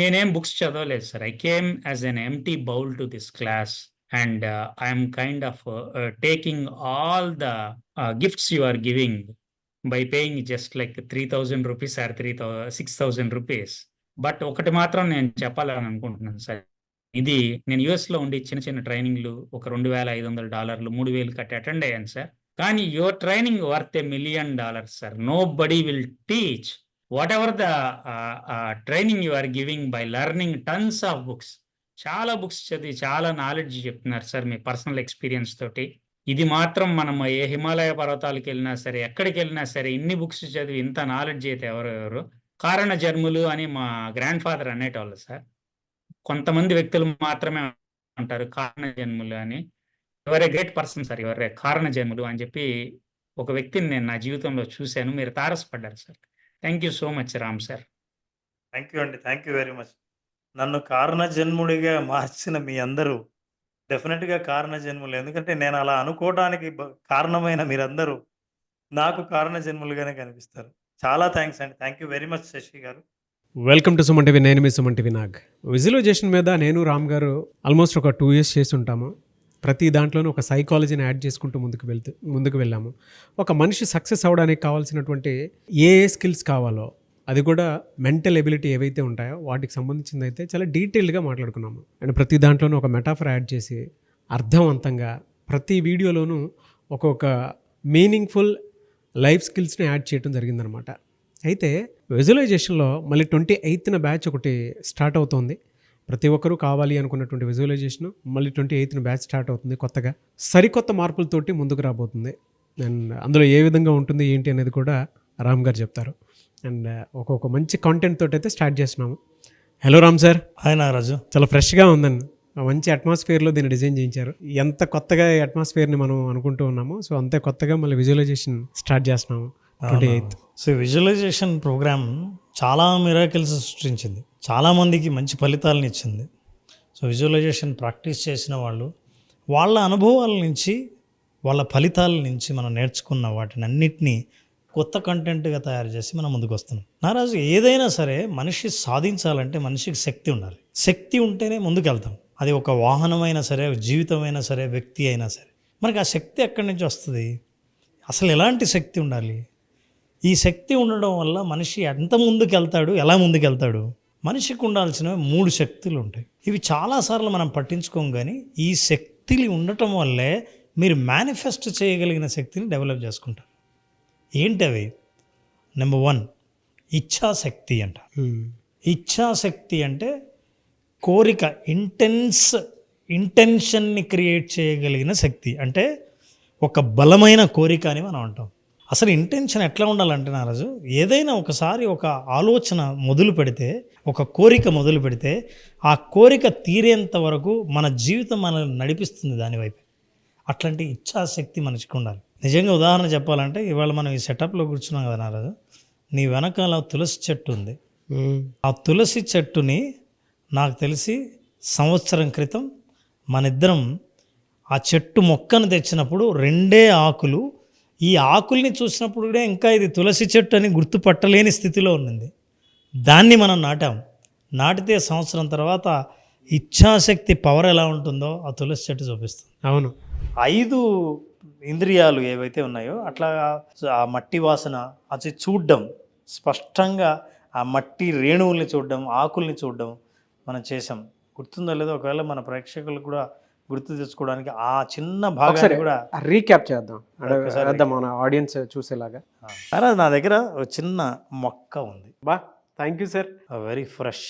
నేనేం బుక్స్ చదవలేదు sir. I came as an empty bowl to this class and I'm kind of taking all the gifts you are giving by paying just like 3,000 rupees or 6,000 rupees. But ఒకటి మాత్రం నేను చెప్పాలని అనుకుంటున్నాను sir. ఇది నేను యూఎస్‌లో ఉండి చిన్న చిన్న ట్రైనింగ్‌లు ఒక $2,500, 3,000 కట్టి అటెండ్ అయ్యాను సార్. కానీ your training worth $1 million sir. Nobody will teach whatever the training you are giving by learning tons of books. చాలా బుక్స్ చదివి చాలా నాలెడ్జ్ చెప్తున్నారు సార్ మీ పర్సనల్ ఎక్స్‌పీరియన్స్ తోటి. ఇది మాత్రం మనం ఏ హిమాలయ పర్వతాలకెళ్ళినా సరే, ఎక్కడికెళ్ళినా సరే ఇన్ని బుక్స్ చదివి ఇంత నాలెడ్జ్ అయితే ఎవరు కారణ జన్ములు అని మా గ్రాండ్ ఫాదర్ అనేటోళ్ళు సార్. కొంతమంది వ్యక్తులు మాత్రమే అంటారు కారణ జన్ములు అని. Your a great person sir. Your a కారణ జన్ములు అని చెప్పి ఒక వ్యక్తిని నేను నా జీవితంలో చూశాను. మీరు తారసపడ్డారు sir. Thank you so much Ram sir. Thank you అండి. Thank you very much. నన్ను కారణ జన్ముడిగా మార్చిన మీ అందరూ డెఫినెట్‌గా కారణ జన్ములు. ఎందుకంటే నేను అలా అనుకోవడానికి కారణమైన మీరందరూ నాకు కారణ జన్ములుగానే కనిపిస్తారు. చాలా థ్యాంక్స్ అండి. Thank you very much Shashi గారు. Welcome to Suman TV. నేను మీ సుమన్ టీవీ నాగ్. విజువలైజేషన్ మీద నేను రామ్ గారు ఆల్మోస్ట్ ఒక 2 years చేసి ఉంటాము. ప్రతి దాంట్లోనూ ఒక సైకాలజీని యాడ్ చేసుకుంటూ ముందుకు వెళ్ళాము. ఒక మనిషి సక్సెస్ అవ్వడానికి కావాల్సినటువంటి ఏ స్కిల్స్ కావాలో అది కూడా మెంటల్ ఎబిలిటీ ఏవైతే ఉంటాయో వాటికి సంబంధించింది అయితే చాలా డీటెయిల్డ్గా మాట్లాడుకున్నాము. అండ్ ప్రతి దాంట్లోనూ ఒక మెటాఫర్ యాడ్ చేసి అర్థవంతంగా ప్రతి వీడియోలోనూ ఒక్కొక్క మీనింగ్ఫుల్ లైఫ్ స్కిల్స్ని యాడ్ చేయడం జరిగిందనమాట. అయితే విజువలైజేషన్లో మళ్ళీ 28th బ్యాచ్ ఒకటి స్టార్ట్ అవుతుంది. ప్రతి ఒక్కరూ కావాలి అనుకున్నటువంటి విజువలైజేషన్ మళ్ళీ 28th బ్యాచ్ స్టార్ట్ అవుతుంది. కొత్తగా సరికొత్త మార్పులతోటి ముందుకు రాబోతుంది. అండ్ అందులో ఏ విధంగా ఉంటుంది ఏంటి అనేది కూడా రామ్ గారు చెప్తారు. అండ్ ఒక్కొక్క మంచి కాంటెంట్ తోటి అయితే స్టార్ట్ చేస్తున్నాము. Hello Ram sir. Hi Nagaraju. చాలా ఫ్రెష్గా ఉందండి. మంచి అట్మాస్ఫియర్లో దీన్ని డిజైన్ చేయించారు. ఎంత కొత్తగా ఈ అట్మాస్ఫియర్ని మనం అనుకుంటూ ఉన్నాము, సో అంతే కొత్తగా మళ్ళీ విజువలైజేషన్ స్టార్ట్ చేస్తున్నాము 28th. సో విజువలైజేషన్ ప్రోగ్రామ్ చాలా మిరాకిల్స్ సృష్టించింది, చాలామందికి మంచి ఫలితాలను ఇచ్చింది. సో విజువలైజేషన్ ప్రాక్టీస్ చేసిన వాళ్ళు వాళ్ళ అనుభవాల నుంచి వాళ్ళ ఫలితాల నుంచి మనం నేర్చుకున్న వాటిని అన్నిటినీ కొత్త కంటెంట్గా తయారు చేసి మనం ముందుకు వస్తున్నాం. నారాజు, ఏదైనా సరే మనిషి సాధించాలంటే మనిషికి శక్తి ఉండాలి. శక్తి ఉంటేనే ముందుకెళ్తాం. అది ఒక వాహనమైనా సరే, జీవితమైనా సరే, వ్యక్తి అయినా సరే. మనకి ఆ శక్తి ఎక్కడి నుంచి వస్తుంది? అసలు ఎలాంటి శక్తి ఉండాలి? ఈ శక్తి ఉండడం వల్ల మనిషి ఎంత ముందుకెళ్తాడు, ఎలా ముందుకెళ్తాడు? మనిషికి ఉండాల్సిన 3 శక్తులు ఉంటాయి. ఇవి చాలాసార్లు మనం పట్టించుకోం, కానీ ఈ శక్తులు ఉండటం వల్లే మీరు మేనిఫెస్ట్ చేయగలిగిన శక్తిని డెవలప్ చేసుకుంటారు. ఏంటి అవి? నెంబర్ 1 ఇచ్ఛాశక్తి అంట. ఇచ్ఛాశక్తి అంటే కోరిక, ఇంటెన్షన్ని క్రియేట్ చేయగలిగిన శక్తి. అంటే ఒక బలమైన కోరిక అని మనం అంటాం. అసలు ఇంటెన్షన్ ఎట్లా ఉండాలంటే నారాజు, ఏదైనా ఒకసారి ఒక ఆలోచన మొదలు పెడితే, ఒక కోరిక మొదలు పెడితే, ఆ కోరిక తీరేంత వరకు మన జీవితం మనల్ని నడిపిస్తుంది దానివైపు. అట్లాంటి ఇచ్ఛాశక్తి మనిషికి ఉండాలి. నిజంగా ఉదాహరణ చెప్పాలంటే, ఇవాళ మనం ఈ సెటప్లో కూర్చున్నాం కదా నారాజు, నీ వెనకాల తులసి చెట్టు ఉంది. ఆ తులసి చెట్టుని నాకు తెలిసి సంవత్సరం క్రితం మనిద్దరం ఆ చెట్టు మొక్కను తెచ్చినప్పుడు 2 ఆకులు, ఈ ఆకుల్ని చూసినప్పుడు కూడా ఇంకా ఇది తులసి చెట్టు అని గుర్తుపట్టలేని స్థితిలో ఉన్నది. దాన్ని మనం నాటితే సంవత్సరం తర్వాత ఇచ్ఛాశక్తి పవర్ ఎలా ఉంటుందో ఆ తులసి చెట్టు చూపిస్తుంది. అవును. 5 ఇంద్రియాలు ఏవైతే ఉన్నాయో అట్లా ఆ మట్టి వాసన అది చూడడం, స్పష్టంగా ఆ మట్టి రేణువుల్ని చూడడం, ఆకుల్ని చూడడం మనం చేసాం. గుర్తుందో లేదో, ఒకవేళ మన ప్రేక్షకులు కూడా గుర్తు తెచ్చుకోవడానికి ఆ చిన్న భాగాన్ని కూడా రీక్యాప్ చేద్దాం, మన ఆడియన్స్ చూసేలాగా. అరే, నా దగ్గర ఒక చిన్న మొక్క ఉంది. బా, thank you sir. Very fresh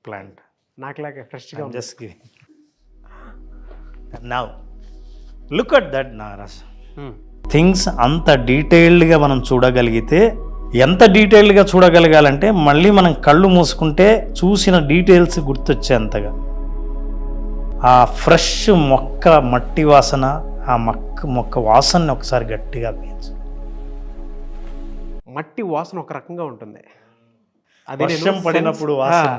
plant. నాకులాగే ఫ్రెష్గా. Just giving. Now look at that Naraj. Things అంత డీటెయిల్డ్గా మనం చూడగలిగితే, ఎంత డీటెయిల్డ్గా చూడగలగాలంటే మళ్ళీ మనం కళ్ళు మూసుకుంటే చూసిన డీటెయిల్స్ గుర్తొచ్చేంతగా ఆ ఫ్రెష్ మొక్క మట్టి వాసన, ఆ మొక్క వాసనని ఒకసారి గట్టిగా పీల్చు. మట్టి వాసన ఒక రకంగా ఉంటుంది. వర్షం పడినప్పుడు వాసన,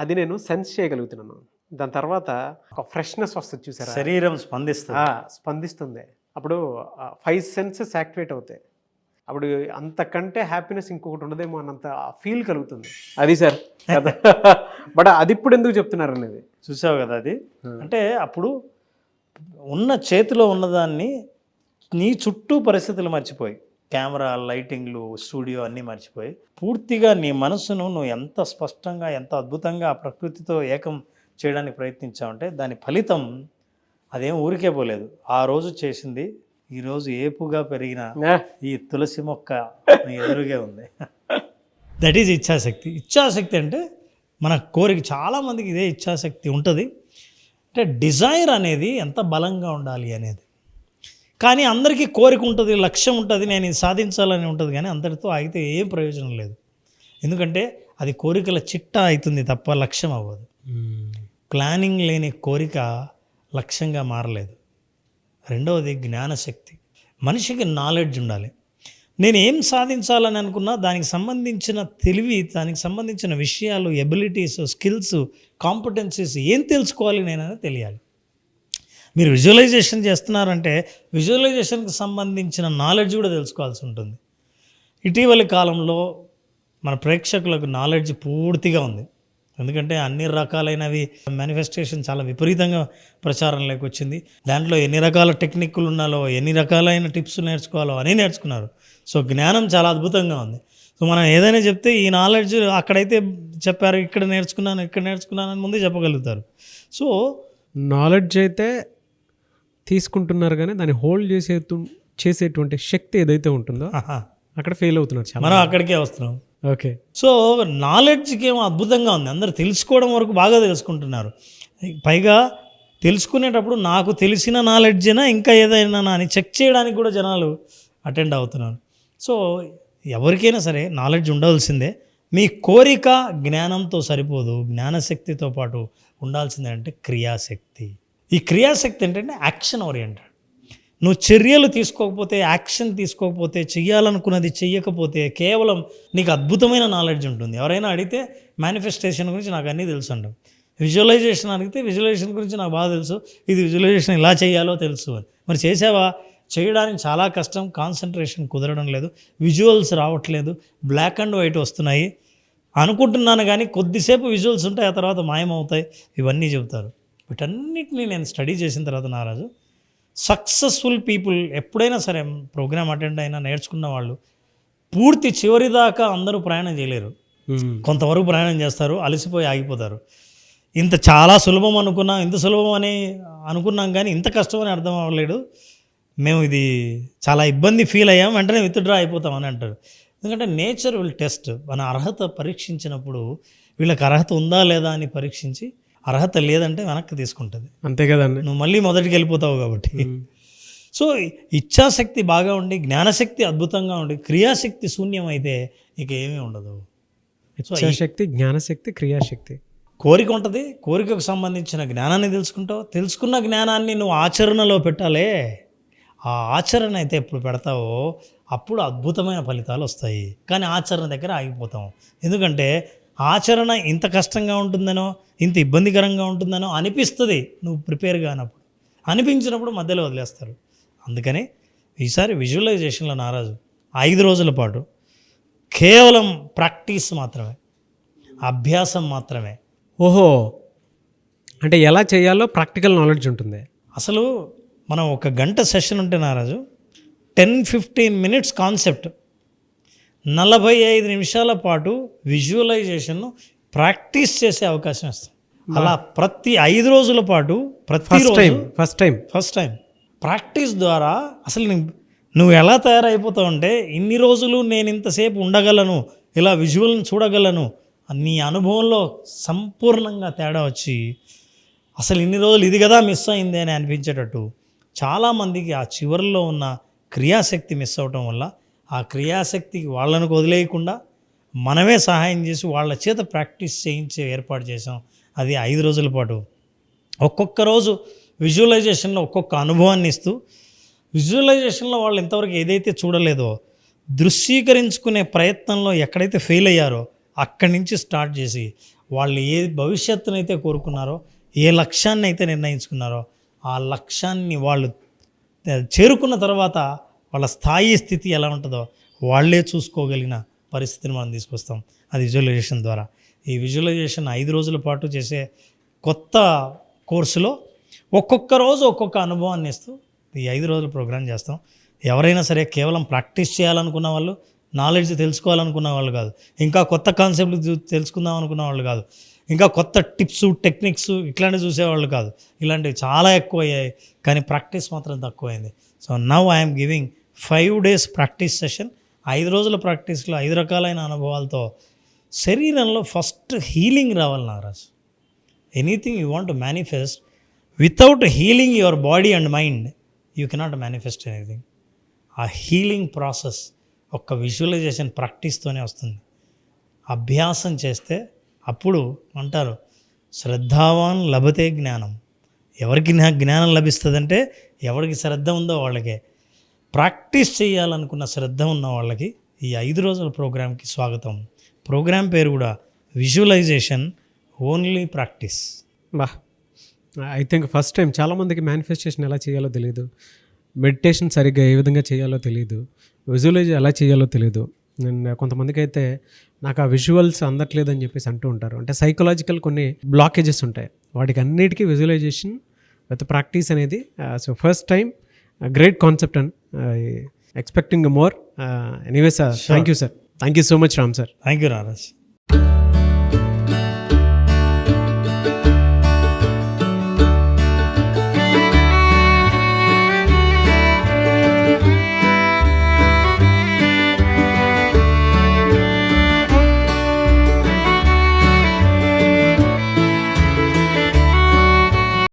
అది నేను సెన్స్ చేయగలుగుతున్నాను. దాని తర్వాత ఒక ఫ్రెష్నెస్ వస్తుంది, చూసారా? శరీరం స్పందిస్తుంది. అప్పుడు 5 senses యాక్టివేట్ అవుతాయి. అప్పుడు అంతకంటే హ్యాపీనెస్ ఇంకొకటి ఉండదేమో అన్నంత ఫీల్ కలుగుతుంది. అది సార్ కదా. బట్ అది ఇప్పుడు ఎందుకు చెప్తున్నారు అనేది చూసావు కదా. అది అంటే అప్పుడు ఉన్న చేతిలో ఉన్నదాన్ని నీ చుట్టూ పరిస్థితులు మర్చిపోయి, కెమెరా, లైటింగ్లు, స్టూడియో అన్నీ మర్చిపోయి, పూర్తిగా నీ మనసును నువ్వు ఎంత స్పష్టంగా, ఎంత అద్భుతంగా ఆ ప్రకృతితో ఏకం చేయడానికి ప్రయత్నించావంటే దాని ఫలితం అదేం ఊరికే పోలేదు. ఆ రోజు చేసింది ఈరోజు ఏపుగా పెరిగిన ఈ తులసి మొక్క నీ ఎదురుగే ఉంది. దట్ ఈజ్ ఇచ్ఛాశక్తి. ఇచ్ఛాశక్తి అంటే మన కోరిక. చాలామందికి ఇదే ఇచ్ఛాశక్తి ఉంటుంది. అంటే డిజైర్ అనేది ఎంత బలంగా ఉండాలి అనేది. కానీ అందరికీ కోరిక ఉంటుంది, లక్ష్యం ఉంటుంది, నేను ఇది సాధించాలని ఉంటుంది. కానీ అందరితో ఆగితే ఏం ప్రయోజనం లేదు. ఎందుకంటే అది కోరికల చిట్టా అవుతుంది తప్ప లక్ష్యం అవ్వదు. ప్లానింగ్ లేని కోరిక లక్ష్యంగా మారలేదు. రెండవది జ్ఞానశక్తి. మనిషికి నాలెడ్జ్ ఉండాలి. నేను ఏం సాధించాలని అనుకున్నా దానికి సంబంధించిన తెలివి, దానికి సంబంధించిన విషయాలు, ఎబిలిటీస్, స్కిల్స్, కాంపిటెన్సీస్ ఏం తెలుసుకోవాలి నేనని తెలియాలి. మీరు విజువలైజేషన్ చేస్తున్నారంటే విజువలైజేషన్కి సంబంధించిన నాలెడ్జ్ కూడా తెలుసుకోవాల్సి ఉంటుంది. ఇటీవలి కాలంలో మన ప్రేక్షకులకు నాలెడ్జ్ పూర్తిగా ఉంది. ఎందుకంటే అన్ని రకాలైనవి మేనిఫెస్టేషన్ చాలా విపరీతంగా ప్రచారంలోకి వచ్చింది. దాంట్లో ఎన్ని రకాల టెక్నిక్లు ఉన్నాలో, ఎన్ని రకాలైన టిప్స్ నేర్చుకోవాలో అన్నీ నేర్చుకున్నారు. సో జ్ఞానం చాలా అద్భుతంగా ఉంది. సో మనం ఏదైనా చెప్తే ఈ నాలెడ్జ్ అక్కడైతే చెప్పారు, ఇక్కడ నేర్చుకున్నాను అని ముందే చెప్పగలుగుతారు. సో నాలెడ్జ్ అయితే తీసుకుంటున్నారు కానీ దాన్ని హోల్డ్ చేసేటువంటి శక్తి ఏదైతే ఉంటుందో అక్కడ ఫెయిల్ అవుతున్నారు చాలా. మనం అక్కడికే వస్తున్నాం. ఓకే. సో నాలెడ్జ్కి ఏమో అద్భుతంగా ఉంది. అందరూ తెలుసుకోవడం వరకు బాగా తెలుసుకుంటున్నారు. పైగా తెలుసుకునేటప్పుడు నాకు తెలిసిన నాలెడ్జేనా ఇంకా ఏదైనా అని చెక్ చేయడానికి కూడా జనాలు అటెండ్ అవుతున్నారు. సో ఎవరికైనా సరే నాలెడ్జ్ ఉండవలసిందే. మీ కోరిక జ్ఞానంతో సరిపోదు. జ్ఞానశక్తితో పాటు ఉండాల్సిందే అంటే క్రియాశక్తి. ఈ క్రియాశక్తి ఏంటంటే యాక్షన్ ఓరియంటెడ్. నువ్వు చర్యలు తీసుకోకపోతే, యాక్షన్ తీసుకోకపోతే, చెయ్యాలనుకున్నది చెయ్యకపోతే కేవలం నీకు అద్భుతమైన నాలెడ్జ్ ఉంటుంది. ఎవరైనా అడిగితే మేనిఫెస్టేషన్ గురించి నాకు అన్నీ తెలుసు అంటాం. విజువలైజేషన్ అడిగితే విజువలైజేషన్ గురించి నాకు బాగా తెలుసు, ఇది విజువలైజేషన్ ఇలా చేయాలో తెలుసు అని. మరి చేసావా? చేయడానికి చాలా కష్టం, కాన్సన్ట్రేషన్ కుదరడం లేదు, విజువల్స్ రావట్లేదు, బ్లాక్ అండ్ వైట్ వస్తున్నాయి అనుకుంటున్నాను. కానీ కొద్దిసేపు విజువల్స్ ఉంటాయి, ఆ తర్వాత మాయమవుతాయి. ఇవన్నీ చెబుతారు. వీటన్నిటిని నేను స్టడీ చేసిన తర్వాత నారాజు, సక్సెస్ఫుల్ పీపుల్ ఎప్పుడైనా సరే ప్రోగ్రామ్ అటెండ్ అయినా నేర్చుకున్న వాళ్ళు పూర్తి చివరి దాకా అందరూ ప్రయాణం చేయలేరు. కొంతవరకు ప్రయాణం చేస్తారు, అలసిపోయి ఆగిపోతారు. ఇంత చాలా సులభం అనుకున్నాం, ఇంత సులభం అని అనుకున్నాం కానీ ఇంత కష్టం అని అర్థం అవ్వలేడు, మేము ఇది చాలా ఇబ్బంది ఫీల్ అయ్యాం, వెంటనే విత్డ్రా అయిపోతామని అంటారు. ఎందుకంటే నేచర్ విల్ టెస్ట్. మన అర్హత పరీక్షించినప్పుడు వీళ్ళకి అర్హత ఉందా లేదా అని పరీక్షించి అర్హత లేదంటే వెనక్కి తీసుకుంటుంది. అంతే కదండి, నువ్వు మళ్ళీ మొదటికి వెళ్ళిపోతావు కాబట్టి. సో ఇచ్ఛాశక్తి బాగా ఉండి, జ్ఞానశక్తి అద్భుతంగా ఉండి, క్రియాశక్తి శూన్యం అయితే ఇక ఏమీ ఉండదు. ఇచ్ఛాశక్తి, జ్ఞానశక్తి, క్రియాశక్తి. కోరిక ఉంటుంది, కోరికకు సంబంధించిన జ్ఞానాన్ని తెలుసుకుంటావు, తెలుసుకున్న జ్ఞానాన్ని నువ్వు ఆచరణలో పెట్టాలే. ఆ ఆచరణ అయితే ఎప్పుడు పెడతావో అప్పుడు అద్భుతమైన ఫలితాలు వస్తాయి. కానీ ఆచరణ దగ్గర ఆగిపోతాం. ఎందుకంటే ఆచరణ ఇంత కష్టంగా ఉంటుందనో, ఇంత ఇబ్బందికరంగా ఉంటుందనో అనిపిస్తుంది నువ్వు ప్రిపేర్ కానప్పుడు. అనిపించినప్పుడు మధ్యలో వదిలేస్తారు. అందుకని ఈసారి విజువలైజేషన్లో నారాజు 5 రోజుల పాటు కేవలం ప్రాక్టీస్ మాత్రమే, అభ్యాసం మాత్రమే. ఓహో, అంటే ఎలా చేయాలో ప్రాక్టికల్ నాలెడ్జ్ ఉంటుంది. అసలు మనం 1 గంట సెషన్ ఉంటే నారాజు 10-15 మినిట్స్ కాన్సెప్ట్, 45 నిమిషాల పాటు విజువలైజేషన్ను ప్రాక్టీస్ చేసే అవకాశం ఇస్తాం. అలా ప్రతి 5 రోజుల పాటు ఫస్ట్ టైం ప్రాక్టీస్ ద్వారా అసలు నువ్వు ఎలా తయారైపోతావు అంటే, ఇన్ని రోజులు నేను ఇంతసేపు ఉండగలను, ఇలా విజువల్ని చూడగలను, నీ అనుభవంలో సంపూర్ణంగా తేడా వచ్చి అసలు ఇన్ని రోజులు ఇది కదా మిస్ అయింది అని అనిపించేటట్టు. చాలామందికి ఆ చివరిలో ఉన్న క్రియాశక్తి మిస్ అవటం వల్ల ఆ క్రియాశక్తికి వాళ్ళను వదిలేయకుండా మనమే సహాయం చేసి వాళ్ళ చేత ప్రాక్టీస్ చేయించే ఏర్పాటు చేసాం. అది 5 రోజుల పాటు ఒక్కొక్క రోజు విజువలైజేషన్లో ఒక్కొక్క అనుభవాన్ని ఇస్తూ, విజువలైజేషన్లో వాళ్ళు ఇంతవరకు ఏదైతే చూడలేదో దృశ్యీకరించుకునే ప్రయత్నంలో ఎక్కడైతే ఫెయిల్ అయ్యారో అక్కడి నుంచి స్టార్ట్ చేసి వాళ్ళు ఏ భవిష్యత్తునైతే కోరుకున్నారో, ఏ లక్ష్యాన్ని అయితే నిర్ణయించుకున్నారో ఆ లక్ష్యాన్ని వాళ్ళు చేరుకున్న తర్వాత వాళ్ళ స్థాయి స్థితి ఎలా ఉంటుందో వాళ్ళే చూసుకోగలిగిన పరిస్థితిని మనం తీసుకొస్తాం. అది విజువలైజేషన్ ద్వారా. ఈ విజువలైజేషన్ 5 రోజుల పాటు చేసే కొత్త కోర్సులో ఒక్కొక్క రోజు ఒక్కొక్క అనుభవాన్ని ఇస్తూ ఈ 5 రోజుల ప్రోగ్రాం చేస్తాం. ఎవరైనా సరే కేవలం ప్రాక్టీస్ చేయాలనుకున్న వాళ్ళు, నాలెడ్జ్ తెలుసుకోవాలనుకున్న వాళ్ళు కాదు, ఇంకా కొత్త కాన్సెప్ట్లు తెలుసుకుందాం అనుకున్న వాళ్ళు కాదు, ఇంకా కొత్త టిప్స్ టెక్నిక్స్ ఇట్లాంటివి చూసేవాళ్ళు కాదు. ఇలాంటివి చాలా ఎక్కువ అయ్యాయి, కానీ ప్రాక్టీస్ మాత్రం తక్కువైంది. So now I'm giving 5 days practice session. 5 రోజుల ప్రాక్టీస్లో 5 రకాలైన అనుభవాలతో శరీరంలో ఫస్ట్ హీలింగ్ రావాలి Nagaraj. Anything you want to manifest, without healing your body and mind you cannot manifest anything. ఆ హీలింగ్ ప్రాసెస్ ఒక్క విజువలైజేషన్ ప్రాక్టీస్తోనే వస్తుంది. అభ్యాసం చేస్తే అప్పుడు అంటారు శ్రద్ధావాన్ లభతే జ్ఞానం. ఎవరికి జ్ఞానం లభిస్తుందంటే ఎవరికి శ్రద్ధ ఉందో వాళ్ళకే. ప్రాక్టీస్ చేయాలనుకున్న శ్రద్ధ ఉన్న వాళ్ళకి ఈ 5 రోజుల ప్రోగ్రామ్కి స్వాగతం. ప్రోగ్రామ్ పేరు కూడా విజువలైజేషన్ ఓన్లీ ప్రాక్టీస్. బా, ఐ థింక్ ఫస్ట్ టైం చాలామందికి మేనిఫెస్టేషన్ ఎలా చేయాలో తెలియదు, మెడిటేషన్ సరిగ్గా ఏ విధంగా చేయాలో తెలియదు, విజువలైజ్ ఎలా చేయాలో తెలియదు. అండ్ కొంతమందికి అయితే నాకు ఆ విజువల్స్ అందట్లేదని చెప్పేసి అంటూ ఉంటారు. అంటే సైకలాజికల్ కొన్ని బ్లాకేజెస్ ఉంటాయి, వాటికి అన్నిటికీ విజువలైజేషన్ విత్ ప్రాక్టీస్ అనేది so first time great concept and expecting more. Anyway sir, thank you sir, thank you so much Ram sir. Thank you Naraj.